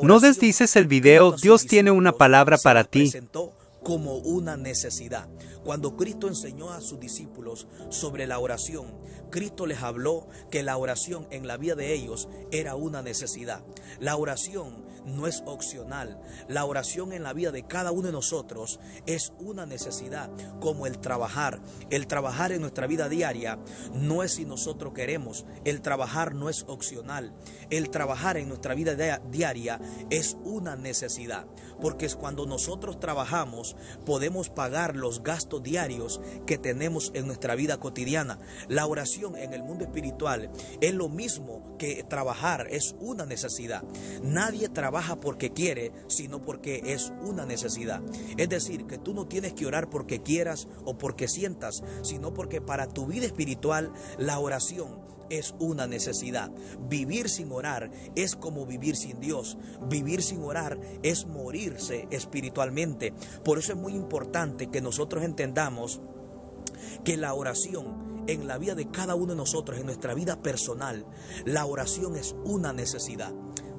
No desdices el video, Dios tiene una palabra para ti. Como una necesidad. Cuando Cristo enseñó a sus discípulos sobre la oración, Cristo les habló que la oración en la vida de ellos era una necesidad. La oración no es opcional. La oración en la vida de cada uno de nosotros es una necesidad, como el trabajar. El trabajar en nuestra vida diaria no es si nosotros queremos. El trabajar no es opcional. El trabajar en nuestra vida diaria es una necesidad, porque es cuando nosotros trabajamos podemos pagar los gastos diarios que tenemos en nuestra vida cotidiana. La oración en el mundo espiritual es lo mismo que trabajar, es una necesidad. Nadie trabaja porque quiere, sino porque es una necesidad. Es decir, que tú no tienes que orar porque quieras o porque sientas, sino porque para tu vida espiritual la oración es una necesidad. Vivir sin orar es como vivir sin Dios. Vivir sin orar es morirse espiritualmente. Por eso es muy importante que nosotros entendamos que la oración en la vida de cada uno de nosotros, en nuestra vida personal, la oración es una necesidad.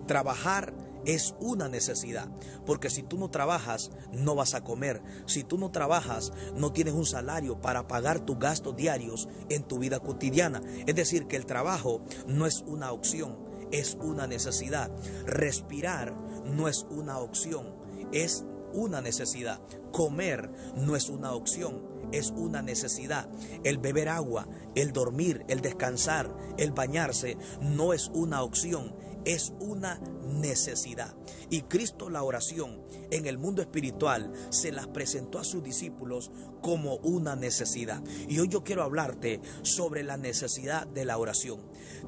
Trabajar es una necesidad, porque si tú no trabajas, no vas a comer. Si tú no trabajas, no tienes un salario para pagar tus gastos diarios en tu vida cotidiana. Es decir, que el trabajo no es una opción, es una necesidad. Respirar no es una opción, es una necesidad. Comer no es una opción, es una necesidad. El beber agua, el dormir, el descansar, el bañarse, no es una opción, es una necesidad. Y Cristo la oración en el mundo espiritual se las presentó a sus discípulos como una necesidad. Y hoy yo quiero hablarte sobre la necesidad de la oración.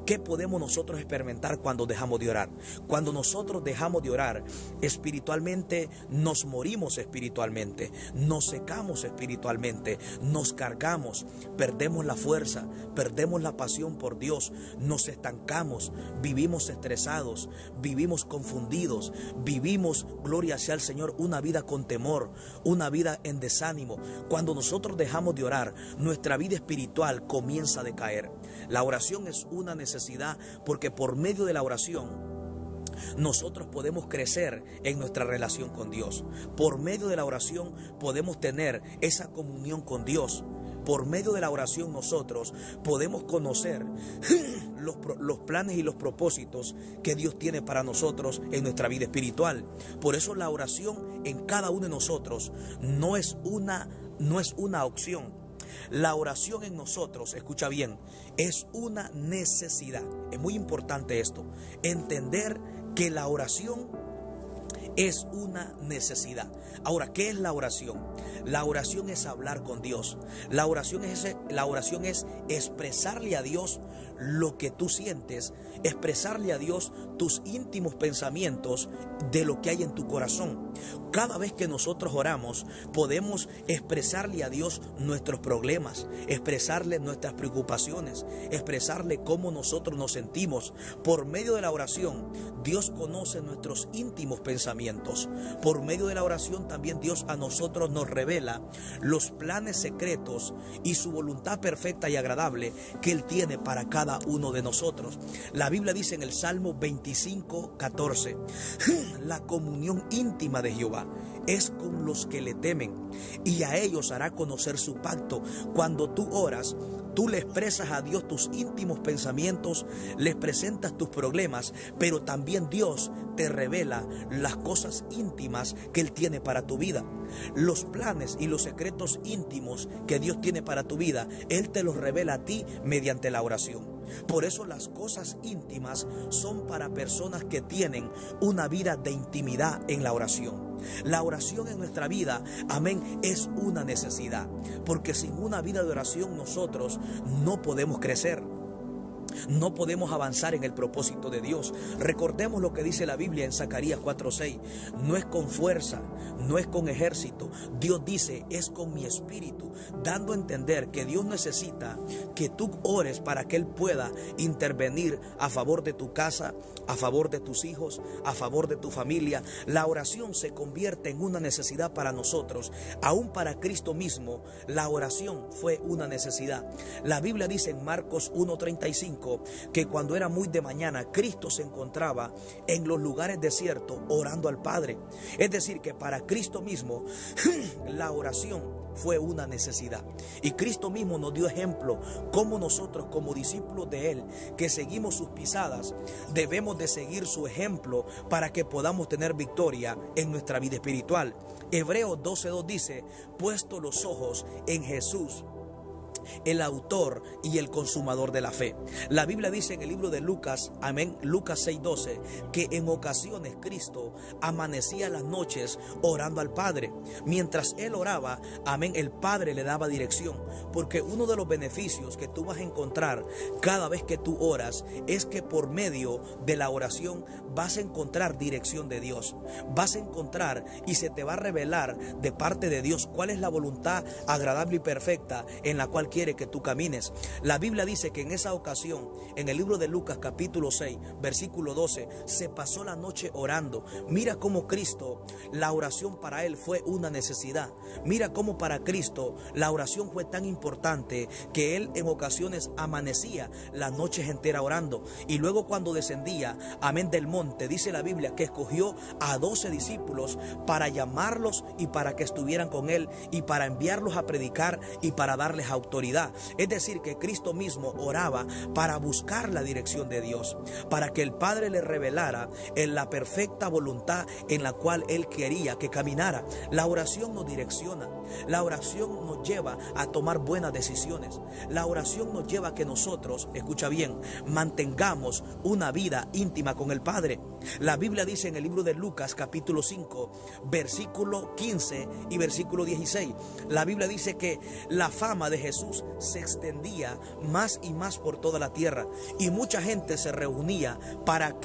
¿Qué podemos nosotros experimentar cuando dejamos de orar? Cuando nosotros dejamos de orar espiritualmente, nos morimos espiritualmente, nos secamos espiritualmente, nos cargamos, perdemos la fuerza, perdemos la pasión por Dios, nos estancamos, vivimos estresados, vivimos confundidos, vivimos, gloria sea al Señor, una vida con temor, una vida en desánimo. Cuando nosotros dejamos de orar, nuestra vida espiritual comienza a decaer. La oración es una necesidad, porque por medio de la oración nosotros podemos crecer en nuestra relación con Dios. Por medio de la oración podemos tener esa comunión con Dios. Por medio de la oración nosotros podemos conocer los planes y los propósitos que Dios tiene para nosotros en nuestra vida espiritual. Por eso la oración en cada uno de nosotros no es una opción. La oración en nosotros, escucha bien, es una necesidad. Es muy importante esto, entender que la oración es una necesidad. Ahora, ¿qué es la oración? La oración es hablar con Dios. La oración es expresarle a Dios lo que tú sientes, expresarle a Dios tus íntimos pensamientos de lo que hay en tu corazón. Cada vez que nosotros oramos, podemos expresarle a Dios nuestros problemas, expresarle nuestras preocupaciones, expresarle cómo nosotros nos sentimos. Por medio de la oración, Dios conoce nuestros íntimos pensamientos. Por medio de la oración también Dios a nosotros nos revela los planes secretos y su voluntad perfecta y agradable que Él tiene para cada uno de nosotros. La Biblia dice en el Salmo 25:14, la comunión íntima de Jehová es con los que le temen, y a ellos hará conocer su pacto. Cuando tú oras, tú le expresas a Dios tus íntimos pensamientos, les presentas tus problemas, pero también Dios te revela las cosas íntimas que Él tiene para tu vida. Los planes y los secretos íntimos que Dios tiene para tu vida, Él te los revela a ti mediante la oración. Por eso las cosas íntimas son para personas que tienen una vida de intimidad en la oración. La oración en nuestra vida, amén, es una necesidad, porque sin una vida de oración nosotros no podemos crecer. No podemos avanzar en el propósito de Dios. Recordemos lo que dice la Biblia en Zacarías 4:6. No es con fuerza, no es con ejército. Dios dice, es con mi espíritu, dando a entender que Dios necesita que tú ores para que Él pueda intervenir a favor de tu casa, a favor de tus hijos, a favor de tu familia. La oración se convierte en una necesidad para nosotros. Aún para Cristo mismo, la oración fue una necesidad. La Biblia dice en Marcos 1:35, 5, que cuando era muy de mañana, Cristo se encontraba en los lugares desiertos orando al Padre. Es decir, que para Cristo mismo la oración fue una necesidad. Y Cristo mismo nos dio ejemplo cómo nosotros como discípulos de Él, que seguimos sus pisadas, debemos de seguir su ejemplo para que podamos tener victoria en nuestra vida espiritual. Hebreos 12:2 dice: puesto los ojos en Jesús, el autor y el consumador de la fe. La Biblia dice en el libro de Lucas, amén, Lucas 6:12, que en ocasiones Cristo amanecía las noches orando al Padre. Mientras Él oraba, amén, el Padre le daba dirección. Porque uno de los beneficios que tú vas a encontrar cada vez que tú oras es que por medio de la oración vas a encontrar dirección de Dios. Vas a encontrar y se te va a revelar de parte de Dios cuál es la voluntad agradable y perfecta en la cual quiere que tú camines. La Biblia dice que en esa ocasión, en el libro de Lucas capítulo 6, versículo 12, se pasó la noche orando. Mira cómo Cristo, la oración para Él fue una necesidad. Mira cómo para Cristo la oración fue tan importante que Él en ocasiones amanecía las noches enteras orando. Y luego cuando descendía, amén, del monte, dice la Biblia que escogió a 12 discípulos para llamarlos y para que estuvieran con Él y para enviarlos a predicar y para darles autoridad. Es decir, que Cristo mismo oraba para buscar la dirección de Dios, para que el Padre le revelara en la perfecta voluntad en la cual Él quería que caminara. La oración nos direcciona, la oración nos lleva a tomar buenas decisiones, la oración nos lleva a que nosotros, escucha bien, mantengamos una vida íntima con el Padre. La Biblia dice en el libro de Lucas capítulo 5, versículo 15 y versículo 16, la Biblia dice que la fama de Jesús se extendía más y más por toda la tierra y mucha gente se reunía para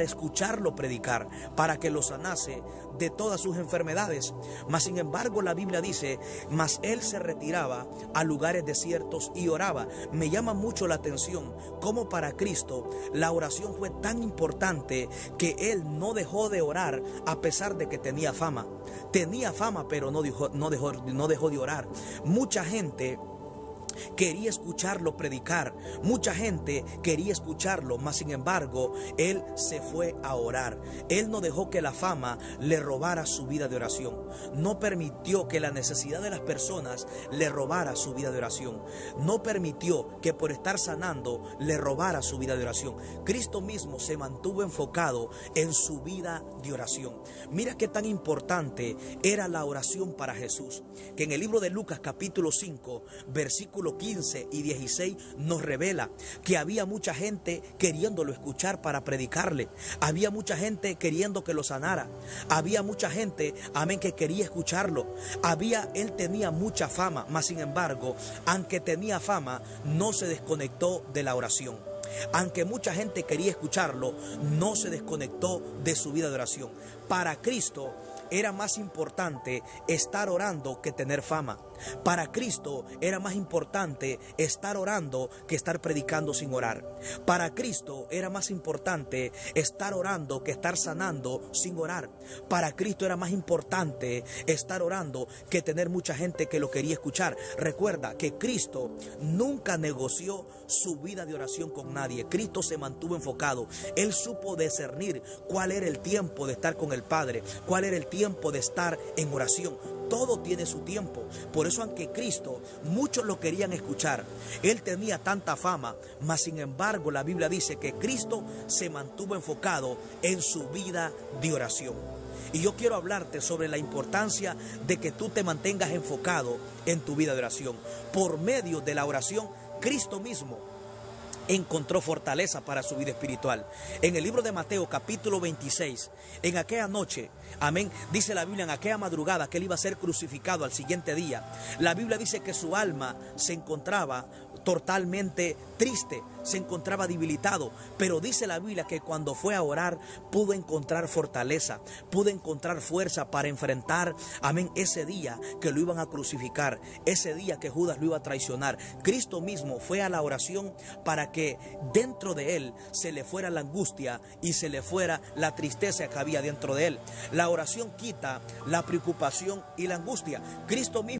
escucharlo predicar, para que lo sanase de todas sus enfermedades. Mas sin embargo la Biblia dice, mas él se retiraba a lugares desiertos y oraba. Me llama mucho la atención cómo para Cristo la oración fue tan importante que él no dejó de orar a pesar de que tenía fama. Tenía fama, pero no dejó de orar. Mucha gente quería escucharlo predicar, mucha gente quería escucharlo, mas sin embargo él se fue a orar. Él no dejó que la fama le robara su vida de oración, no permitió que la necesidad de las personas le robara su vida de oración, no permitió que por estar sanando le robara su vida de oración. Cristo mismo se mantuvo enfocado en su vida de oración. Mira qué tan importante era la oración para Jesús, que en el libro de Lucas capítulo 5 versículo 15 y 16 nos revela que había mucha gente queriéndolo escuchar para predicarle, había mucha gente queriendo que lo sanara, había mucha gente, amén, que quería escucharlo, él tenía mucha fama, mas sin embargo, aunque tenía fama, no se desconectó de la oración. Aunque mucha gente quería escucharlo, no se desconectó de su vida de oración. Para Cristo era más importante estar orando que tener fama. Para Cristo era más importante estar orando que estar predicando sin orar. Para Cristo era más importante estar orando que estar sanando sin orar. Para Cristo era más importante estar orando que tener mucha gente que lo quería escuchar. Recuerda que Cristo nunca negoció su vida de oración con nadie. Cristo se mantuvo enfocado. Él supo discernir cuál era el tiempo de estar con el Padre, cuál era el tiempo de estar en oración. Todo tiene su tiempo. Por eso, aunque Cristo muchos lo querían escuchar, él tenía tanta fama, mas sin embargo la Biblia dice que Cristo se mantuvo enfocado en su vida de oración. Y yo quiero hablarte sobre la importancia de que tú te mantengas enfocado en tu vida de oración. Por medio de la oración, Cristo mismo encontró fortaleza para su vida espiritual. En el libro de Mateo capítulo 26, en aquella noche, amén, dice la Biblia, en aquella madrugada que él iba a ser crucificado al siguiente día, la Biblia dice que su alma se encontraba totalmente triste, se encontraba debilitado, pero dice la Biblia que cuando fue a orar pudo encontrar fortaleza, pudo encontrar fuerza para enfrentar, amén, ese día que lo iban a crucificar, ese día que Judas lo iba a traicionar. Cristo mismo fue a la oración para que dentro de él se le fuera la angustia y se le fuera la tristeza que había dentro de él. La oración quita la preocupación y la angustia. Cristo mismo